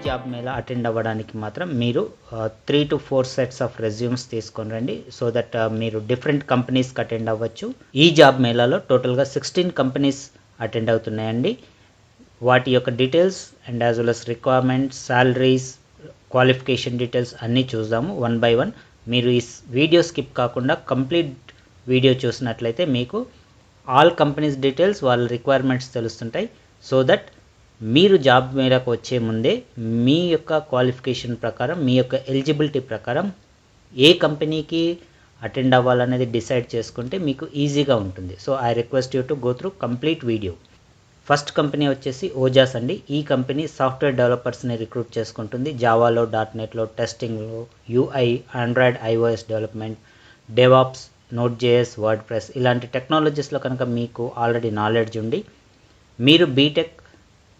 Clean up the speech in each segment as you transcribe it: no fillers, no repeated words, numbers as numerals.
Job Mela attend అవ్వడానికి మాత్రం మీరు 3 to 4 సెట్స్ ఆఫ్ రెజ్యూమ్స్ తీసుకొని రండి. సో దట్ మీరు డిఫరెంట్ కంపెనీస్కి అటెండ్ అవ్వచ్చు. ఈ జాబ్ మేళాలో టోటల్గా 16 కంపెనీస్ అటెండ్ అవుతున్నాయండి. వాటి యొక్క details and as well as requirements, salaries, qualification details అన్నీ చూద్దాము వన్ బై వన్. మీరు ఈ వీడియో స్కిప్ కాకుండా కంప్లీట్ వీడియో చూసినట్లయితే మీకు ఆల్ కంపెనీస్ డీటెయిల్స్, వాళ్ళ రిక్వైర్మెంట్స్ తెలుస్తుంటాయి. సో దట్ మీరు జాబ్ మేళకు వచ్చే ముందే మీ యొక్క క్వాలిఫికేషన్ ప్రకారం, మీ యొక్క ఎలిజిబిలిటీ ప్రకారం ఏ కంపెనీకి అటెండ్ అవ్వాలనేది డిసైడ్ చేసుకుంటే మీకు ఈజీగా ఉంటుంది. So I request you to go through complete video. First company వచ్చేసి ఓజాస్ అండి. ఈ కంపెనీ సాఫ్ట్వేర్ డెవలపర్స్ని రిక్రూట్ చేసుకుంటుంది. జావాలో, .NETలో, టెస్టింగ్లో, UI, Android, iOS development, DevOps, Node.js, WordPress ఇలాంటి టెక్నాలజీస్లో కనుక మీకు ఆల్రెడీ నాలెడ్జ్ ఉండి మీరు బీటెక్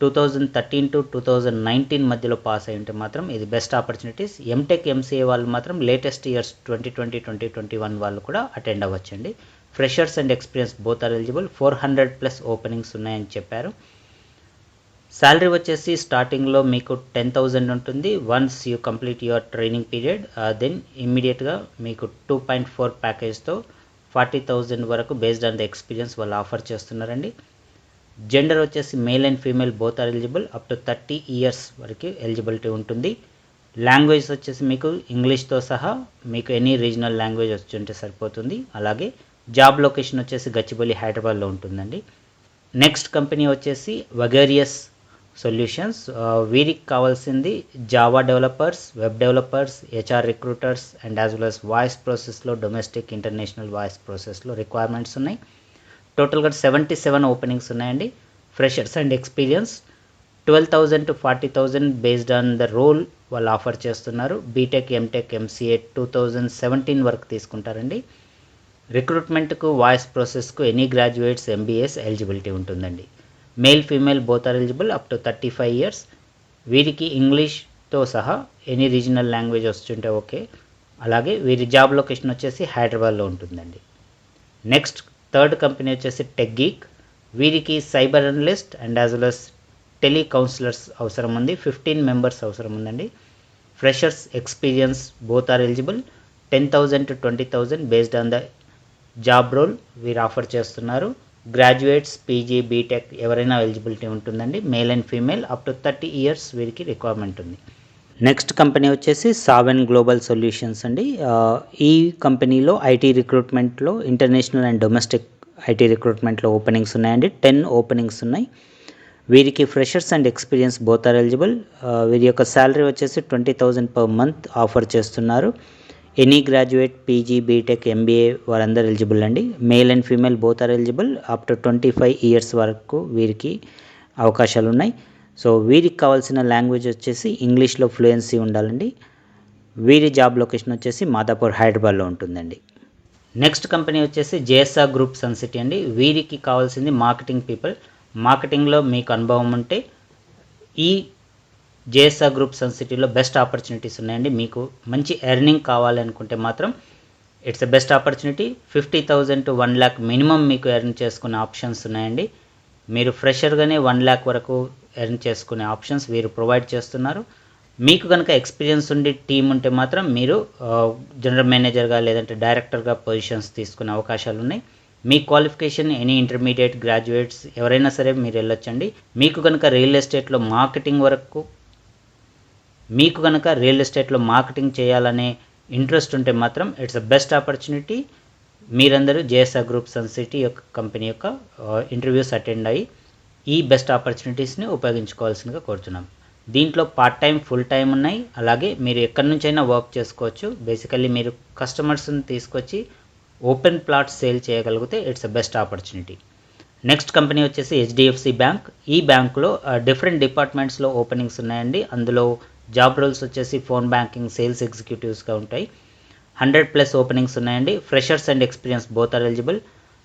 2013 to 2019 మధ్యలో పాస్ అయి ఉంటే మాత్రం ఇది బెస్ట్ ఆపర్చునిటీస్. ఎంటెక్, MCA వాళ్ళు మాత్రం లేటెస్ట్ ఇయర్స్ 2020, 2021 వాళ్ళు కూడా అటెండ్ అవ్వచ్చండి. Freshers and experience both are eligible. 400+ openings ఉన్నాయని చెప్పారు. శాలరీ వచ్చేసి స్టార్టింగ్లో మీకు 10,000 ఉంటుంది. Once you complete your training period then ఇమ్మీడియట్గా మీకు 2.4 ప్యాకేజ్తో 40,000 వరకు బేస్డ్ ఆన్ ద ఎక్స్పీరియన్స్ వాళ్ళు ఆఫర్ చేస్తున్నారండి. జెండర్ వచ్చేసి male and female both are eligible. Up to 30 years వరకు ఎలిజిబిలిటీ ఉంటుంది. లాంగ్వేజ్ వచ్చేసి మీకు ఇంగ్లీష్తో సహా మీకు ఎనీ రీజనల్ లాంగ్వేజ్ వచ్చి ఉంటే సరిపోతుంది. అలాగే జాబ్ లొకేషన్ వచ్చేసి గచ్చిబౌలి, హైదరాబాద్లో ఉంటుందండి. నెక్స్ట్ కంపెనీ వచ్చేసి వగేరియస్ సొల్యూషన్స్. వీరికి కావాల్సింది Java developers, web developers, HR recruiters and as well as voice ప్రాసెస్లో, డొమెస్టిక్, ఇంటర్నేషనల్ వాయిస్ ప్రాసెస్లో రిక్వైర్మెంట్స్ ఉన్నాయి. టోటల్గా 77 ఓపెనింగ్స్ ఉన్నాయండి. Freshers and experience 12,000 to 40,000 based on the role వాళ్ళు ఆఫర్ చేస్తున్నారు. బీటెక్, ఎంటెక్, MCA 2017 వరకు తీసుకుంటారండి. రిక్రూట్మెంట్కు, వాయిస్ ప్రాసెస్కు ఎనీ గ్రాడ్యుయేట్స్, MBAs ఎలిజిబిలిటీ ఉంటుందండి. Male, female both are eligible up to 35 years. వీరికి ఇంగ్లీష్తో సహా ఎనీ రీజనల్ లాంగ్వేజ్ వస్తుంటే ఓకే. అలాగే వీరి జాబ్ లొకేషన్ వచ్చేసి హైదరాబాద్లో ఉంటుందండి. నెక్స్ట్ థర్డ్ కంపెనీ వచ్చేసి టెక్గీక్. వీరికి cyber analyst and as well as tele counsellors అవసరం ఉంది. 15 మెంబర్స్ అవసరం ఉందండి. Freshers, experience both are eligible. 10,000 to 20,000 based on the job role వీరు ఆఫర్ చేస్తున్నారు. గ్రాడ్యుయేట్స్, PG, బీటెక్ ఎవరైనా ఎలిజిబిలిటీ ఉంటుందండి. Male and female up to 30 years వీరికి requirement ఉంది. నెక్స్ట్ కంపెనీ వచ్చేసి సావెన్ గ్లోబల్ సొల్యూషన్స్ అండి. ఈ కంపెనీలో IT రిక్రూట్మెంట్లో, ఇంటర్నేషనల్ అండ్ డొమెస్టిక్ IT రిక్రూట్మెంట్లో ఓపెనింగ్స్ ఉన్నాయండి. 10 ఓపెనింగ్స్ ఉన్నాయి. వీరికి freshers and experience both are eligible. వీరి యొక్క శాలరీ వచ్చేసి 20,000 per month ఆఫర్ చేస్తున్నారు. Any graduate, PG, BTech, MBA వారందరూ ఎలిజిబుల్ అండి. Male and female both are eligible. Up to 25 years వరకు వీరికి అవకాశాలు ఉన్నాయి. సో వీరికి కావాల్సిన లాంగ్వేజ్ వచ్చేసి ఇంగ్లీష్లో ఫ్లూయెన్సీ ఉండాలండి. వీరి జాబ్ లొకేషన్ వచ్చేసి మాదాపూర్, హైదరాబాద్లో ఉంటుందండి. నెక్స్ట్ కంపెనీ వచ్చేసి JSR గ్రూప్ సన్ సిటీ అండి. వీరికి కావాల్సింది మార్కెటింగ్ పీపుల్. మార్కెటింగ్లో మీకు అనుభవం ఉంటే ఈ JSR గ్రూప్ సన్ సిటీలో బెస్ట్ ఆపర్చునిటీస్ ఉన్నాయండి. మీకు మంచి ఎర్నింగ్ కావాలనుకుంటే మాత్రం it's a best opportunity. 50,000 to 1 lakh minimum మీకు ఎర్న్ చేసుకునే ఆప్షన్స్ ఉన్నాయండి. మీరు ఫ్రెషర్గానే 1 lakh వరకు ఎర్న్ చేసుకునే ఆప్షన్స్ వీరు ప్రొవైడ్ చేస్తున్నారు. మీకు కనుక ఎక్స్పీరియన్స్ ఉండి టీం ఉంటే మాత్రం మీరు జనరల్ మేనేజర్గా లేదంటే డైరెక్టర్గా పొజిషన్స్ తీసుకునే అవకాశాలు ఉన్నాయి. మీ క్వాలిఫికేషన్ ఎనీ ఇంటర్మీడియట్, గ్రాడ్యుయేట్స్ ఎవరైనా సరే మీరు వెళ్ళొచ్చండి. మీకు కనుక రియల్ ఎస్టేట్లో మార్కెటింగ్ చేయాలనే ఇంట్రెస్ట్ ఉంటే మాత్రం ఇట్స్ అ బెస్ట్ ఆపర్చునిటీ. మీరందరూ JSR గ్రూప్ సన్ సిటీ యొక్క కంపెనీ యొక్క ఇంటర్వ్యూస్ అటెండ్ అయ్యి ఈ బెస్ట్ ఆపర్చునిటీస్ని ఉపయోగించుకోవాల్సిందిగా కోరుతున్నాం. దీంట్లో పార్ట్ టైం, ఫుల్ టైం ఉన్నాయి. అలాగే మీరు ఎక్కడి నుంచైనా వర్క్ చేసుకోవచ్చు. బేసికల్లీ మీరు కస్టమర్స్ని తీసుకొచ్చి ఓపెన్ ప్లాట్ సేల్ చేయగలిగితే it's a best opportunity. Next company వచ్చేసి HDFC బ్యాంక్. ఈ బ్యాంకులో డిఫరెంట్ డిపార్ట్మెంట్స్లో ఓపెనింగ్స్ ఉన్నాయండి. అందులో జాబ్ రోల్స్ వచ్చేసి ఫోన్ బ్యాంకింగ్, సేల్స్ ఎగ్జిక్యూటివ్స్గా ఉంటాయి. 100+ ఓపెనింగ్స్ ఉన్నాయండి. Freshers and experience both are eligible.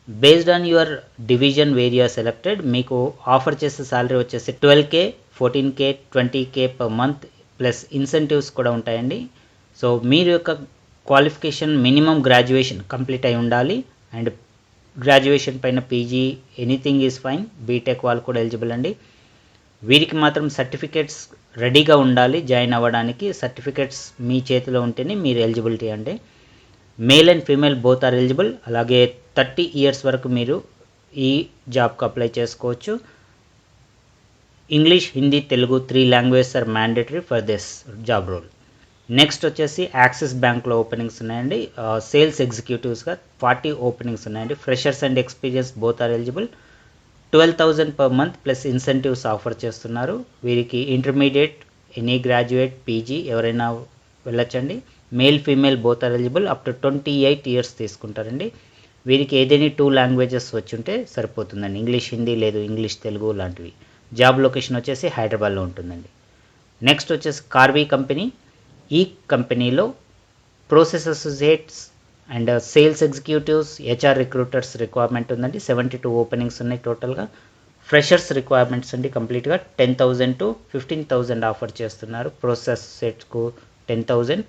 Based on your division where you are selected మీకు ఆఫర్ చేసే శాలరీ వచ్చేసి 12K, 14K, 20K per month plus incentives కూడా ఉంటాయండి. సో మీరు యొక్క క్వాలిఫికేషన్ మినిమం గ్రాడ్యుయేషన్ కంప్లీట్ అయి ఉండాలి. అండ్ గ్రాడ్యుయేషన్ పైన PG anything is fine. BTech వాళ్ళు కూడా ఎలిజిబుల్ అండి. వీరికి మాత్రం సర్టిఫికేట్స్ రెడీగా ఉండాలి. జాయిన్ అవ్వడానికి సర్టిఫికేట్స్ మీ చేతిలో ఉంటేనే మీరు ఎలిజిబిలిటీ అంటే. Male and female both are eligible. అలాగే 30 ఇయర్స్ వరకు మీరు ఈ జాబ్కి అప్లై చేసుకోవచ్చు. English, Hindi, Telugu 3 languages are mandatory for this job role. Next వచ్చేసి యాక్సిస్ బ్యాంక్లో ఓపెనింగ్స్ ఉన్నాయండి. సేల్స్ ఎగ్జిక్యూటివ్స్గా 40 ఓపెనింగ్స్ ఉన్నాయండి. Freshers and experience both are eligible. 12,000 per month plus incentives offer చేస్తున్నారు. వీరికి ఇంటర్మీడియట్, ఎనీ గ్రాడ్యుయేట్, పీజీ ఎవరైనా వెళ్ళొచ్చండి. Male female both are eligible. Up to 28 years తీసుకుంటారండి. వీరికి ఏదైనా 2 లాంగ్వేజెస్ వచ్చుంటే సరిపోతుందండి. ఇంగ్లీష్, హిందీ లేదు ఇంగ్లీష్, తెలుగు లాంటివి. జాబ్ లొకేషన్ వచ్చేసి హైదరాబాద్లో ఉంటుందండి. నెక్స్ట్ వచ్చేసి కార్వీ కంపెనీ. ఈ కంపెనీలో process associates and sales executives, HR recruiters requirement ఉందండి. 72 ఓపెనింగ్స్ ఉన్నాయి టోటల్గా. ఫ్రెషర్స్ రిక్వైర్మెంట్స్ అండి కంప్లీట్గా 10,000 to 15,000 ఆఫర్ చేస్తున్నారు. ప్రోసెస్ అసోసియేట్స్కు 10,000,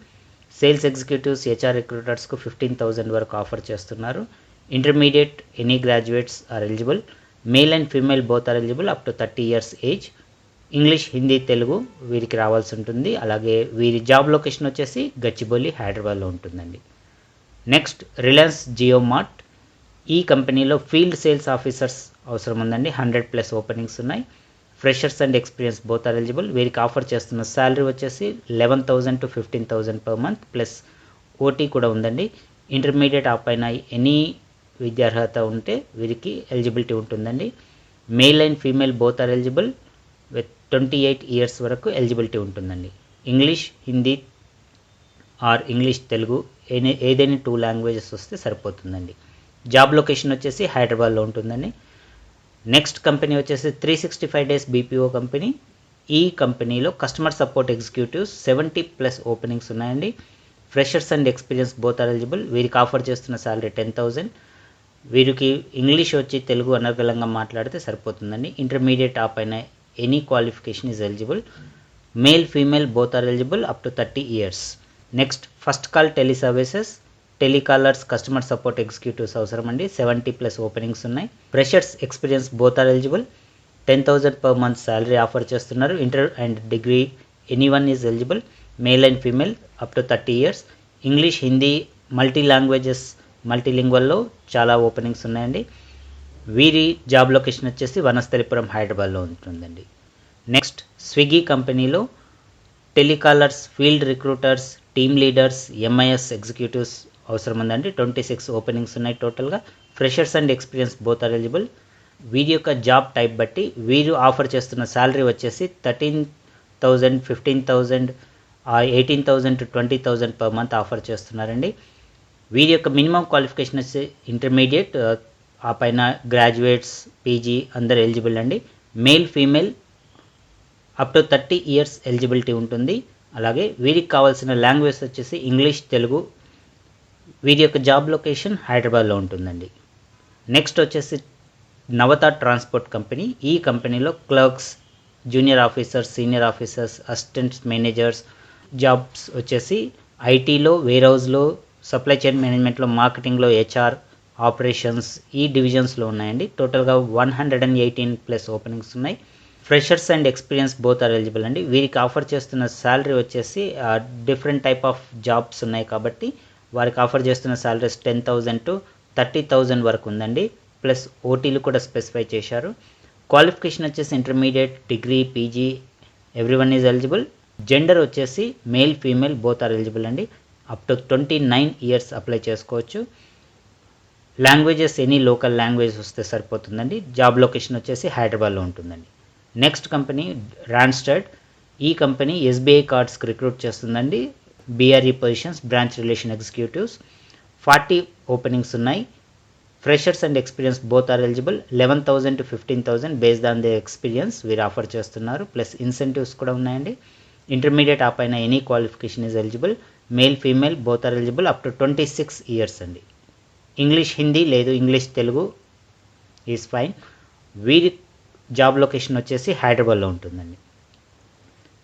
సేల్స్ ఎగ్జిక్యూటివ్స్, హెచ్ఆర్ రిక్రూటర్స్కు 15,000 వరకు ఆఫర్ చేస్తున్నారు. Intermediate, any graduates are eligible. Male and female both are eligible up to 30 years age. English, Hindi, Telugu వీరికి రావాల్సి ఉంటుంది. అలాగే వీరి జాబ్ లొకేషన్ వచ్చేసి గచ్చిబౌలి, హైదరాబాద్లో ఉంటుందండి. నెక్స్ట్ రిలయన్స్ జియో మార్ట్. ఈ కంపెనీలో ఫీల్డ్ సేల్స్ ఆఫీసర్స్ అవసరం ఉందండి. 100+ ఓపెనింగ్స్ ఉన్నాయి. Freshers and experience both are eligible. వీరికి ఆఫర్ చేస్తున్న శాలరీ వచ్చేసి 11,000 to 15,000 per month plus OT కూడా ఉందండి. ఇంటర్మీడియట్ ఆ పైన ఎనీ విద్యార్హత ఉంటే వీరికి ఎలిజిబిలిటీ ఉంటుందండి. Male and female both are eligible with 28 years వరకు ఎలిజిబిలిటీ ఉంటుందండి. English, Hindi or English, Telugu ఏదైనా 2 లాంగ్వేజెస్ వస్తే సరిపోతుందండి. జాబ్ లొకేషన్ వచ్చేసి హైదరాబాద్లో ఉంటుందండి. నెక్స్ట్ కంపెనీ వచ్చేసి 365 డేస్ బీపీఓ కంపెనీ. ఈ కంపెనీలో కస్టమర్ సపోర్ట్ ఎగ్జిక్యూటివ్స్ 70+ ఓపెనింగ్స్ ఉన్నాయండి. Freshers and experience both are eligible. వీరికి ఆఫర్ చేస్తున్న శాలరీ 10,000. వీరికి ఇంగ్లీష్ వచ్చి తెలుగు అనర్గళంగా మాట్లాడితే సరిపోతుందండి. ఇంటర్మీడియట్ ఆ పైన any qualification is eligible. Male female both are eligible up to 30 years. Next first call tele services. Telecallers, customer support executives అవసరం అండి. 70+ ఓపెనింగ్స్ ఉన్నాయి. Freshers, experience both are eligible. 10,000 per month salary offer చేస్తున్నారు. Inter and degree anyone is eligible. Male and female up to 30 years. English, Hindi, multi languages, మల్టీలింగ్వల్లో చాలా openings ఉన్నాయండి. వీరి job location వచ్చేసి వనస్థలిపురం, హైదరాబాద్లో ఉంటుందండి. నెక్స్ట్ స్విగ్గీ కంపెనీలో telecallers, field recruiters, team leaders, MIS executives అవసరం ఉందండి. 26 ఓపెనింగ్స్ ఉన్నాయి టోటల్గా. Freshers and experience both are eligible. వీరి యొక్క జాబ్ టైప్ బట్టి వీరు ఆఫర్ చేస్తున్న శాలరీ వచ్చేసి 13,000, 15,000, 18,000 to 20,000 పర్ మంత్ ఆఫర్ చేస్తున్నారండి. వీరి యొక్క మినిమం క్వాలిఫికేషన్ వచ్చి ఇంటర్మీడియట్, ఆ పైన గ్రాడ్యుయేట్స్, పీజీ అందరు ఎలిజిబుల్ అండి. Male female up to 30 years eligibility ఉంటుంది. అలాగే వీరికి కావాల్సిన లాంగ్వేజ్ వచ్చేసి ఇంగ్లీష్, తెలుగు. వీరి యొక్క జాబ్ లొకేషన్ హైదరాబాద్లో ఉంటుందండి. నెక్స్ట్ వచ్చేసి నవత ట్రాన్స్పోర్ట్ కంపెనీ. ఈ కంపెనీలో clerks, junior officers, senior officers, assistants, managers jobs వచ్చేసి ఐటీలో, వేర్హౌస్లో, సప్లై చైన్ మేనేజ్మెంట్లో, మార్కెటింగ్లో, హెచ్ఆర్, ఆపరేషన్స్ ఈ డివిజన్స్లో ఉన్నాయండి. టోటల్గా 118+ ఓపెనింగ్స్ ఉన్నాయి. Freshers and experience both are eligible అండి. వీరికి ఆఫర్ చేస్తున్న శాలరీ వచ్చేసి డిఫరెంట్ టైప్ ఆఫ్ జాబ్స్ ఉన్నాయి కాబట్టి వారికి ఆఫర్ చేస్తున్న శాలరీస్ 10,000 to 30,000 వరకు ఉందండి. ప్లస్ ఓటీలు కూడా స్పెసిఫై చేశారు. క్వాలిఫికేషన్ వచ్చేసి intermediate, degree, PG everyone is eligible. Gender వచ్చేసి male female both are eligible అండి. అప్ టు 29 ఇయర్స్ అప్లై చేసుకోవచ్చు. లాంగ్వేజెస్ ఎనీ లోకల్ లాంగ్వేజ్ వస్తే సరిపోతుందండి. జాబ్ లొకేషన్ వచ్చేసి హైదరాబాద్లో ఉంటుందండి. Next company Randstad. ఈ కంపెనీ ఎస్బీఐ కార్డ్స్కి రిక్రూట్ చేస్తుందండి. BRE positions, branch relation executives. 40 openings ఉన్నాయి. Freshers and experience both are eligible. 11,000 to 15,000 based on the experience వీరు ఆఫర్ చేస్తున్నారు. ప్లస్ ఇన్సెంటివ్స్ కూడా ఉన్నాయండి. ఇంటర్మీడియట్ ఆ పైన any qualification is eligible. Male female both are eligible up to 26 years అండి. English, Hindi లేదు English, Telugu is fine. వీరి job location వచ్చేసి హైదరాబాద్లో ఉంటుందండి.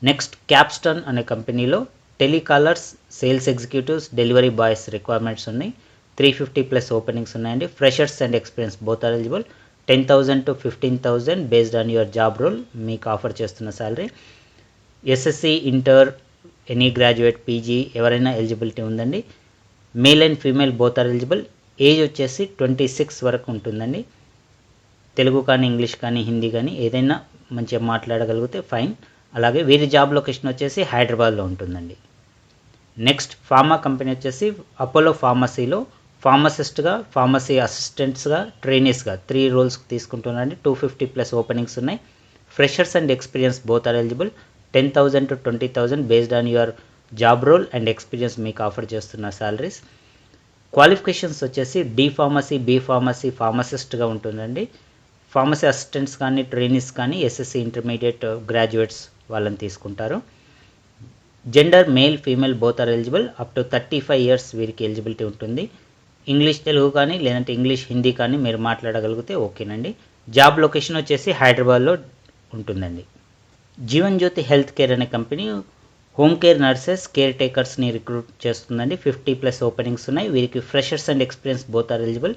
నెక్స్ట్ క్యాప్స్టన్ అనే కంపెనీలో telecallers, sales executives, delivery boys రిక్వైర్మెంట్స్ ఉన్నాయి. 350+ ఓపెనింగ్స్ ఉన్నాయండి. Freshers and experience both are eligible. 10,000 to 15,000 based on your job role మీకు ఆఫర్ చేస్తున్న salary. SSC, inter, any graduate, PG ఎవరైనా ఎలిజిబిలిటీ ఉందండి. Male and female both are eligible. Age వచ్చేసి 26 వరకు ఉంటుందండి. తెలుగు కానీ, ఇంగ్లీష్ కానీ, హిందీ కానీ ఏదైనా మంచిగా మాట్లాడగలిగితే ఫైన్. అలాగే వీరి జాబ్ లొకేషన్ వచ్చేసి హైదరాబాద్లో ఉంటుందండి. నెక్స్ట్ ఫార్మా కంపెనీ వచ్చేసి అపోలో ఫార్మసీలో ఫార్మసిస్ట్గా, ఫార్మసీ అసిస్టెంట్స్గా, ట్రైనీస్గా 3 రోల్స్ తీసుకుంటున్నారండి. 250+ ఓపెనింగ్స్ ఉన్నాయి. Freshers and experience both are eligible. 10,000 to 20,000 based on your job role and experience మీకు ఆఫర్ చేస్తున్న శాలరీస్. క్వాలిఫికేషన్స్ వచ్చేసి డి ఫార్మసీ, బి ఫార్మసీ, ఫార్మసిస్ట్గా ఉంటుందండి. ఫార్మసీ అసిస్టెంట్స్ కానీ, ట్రైనీస్ కానీ ఎస్ఎస్సి ఇంటర్మీడియట్ గ్రాడ్యుయేట్స్ వాళ్ళని తీసుకుంటారు. Gender male female both are eligible. Up to 35 years వీరికి ఎలిజిబిలిటీ ఉంటుంది. ఇంగ్లీష్ తెలుగు కానీ లేదంటే ఇంగ్లీష్ హిందీ కానీ మీరు మాట్లాడగలిగితే ఓకేనండి. జాబ్ లొకేషన్ వచ్చేసి హైదరాబాద్లో ఉంటుందండి. జీవన్ జ్యోతి హెల్త్ కేర్ అనే company home care nurses, care టేకర్స్ని రిక్రూట్ చేస్తుందండి. 50+ ఓపెనింగ్స్ ఉన్నాయి. వీరికి freshers and experience both are eligible.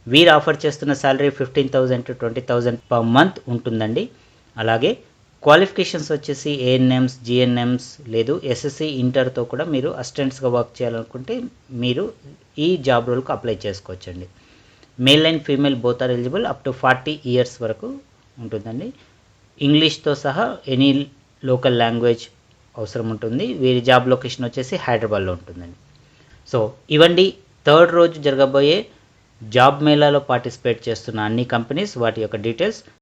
వీరు ఆఫర్ చేస్తున్న శాలరీ 15,000 to 20,000 పర్ మంత్ ఉంటుందండి. అలాగే క్వాలిఫికేషన్స్ వచ్చేసి ఏఎన్ఎమ్స్, జిఎన్ఎమ్స్ లేదు ఎస్ఎస్సి ఇంటర్తో కూడా మీరు అసిస్టెంట్స్గా వర్క్ చేయాలనుకుంటే మీరు ఈ జాబ్ రోల్కి అప్లై చేసుకోవచ్చండి. Male and female both are eligible. Up to 40 years వరకు ఉంటుందండి. ఇంగ్లీష్తో సహా ఎనీ లోకల్ లాంగ్వేజ్ అవసరం ఉంటుంది. వీరి జాబ్ లొకేషన్ వచ్చేసి హైదరాబాద్లో ఉంటుందండి. సో ఇవండి 3rd రోజు జరగబోయే జాబ్ మేళాలో పార్టిసిపేట్ చేస్తున్న అన్ని కంపెనీస్, వాటి యొక్క డీటెయిల్స్.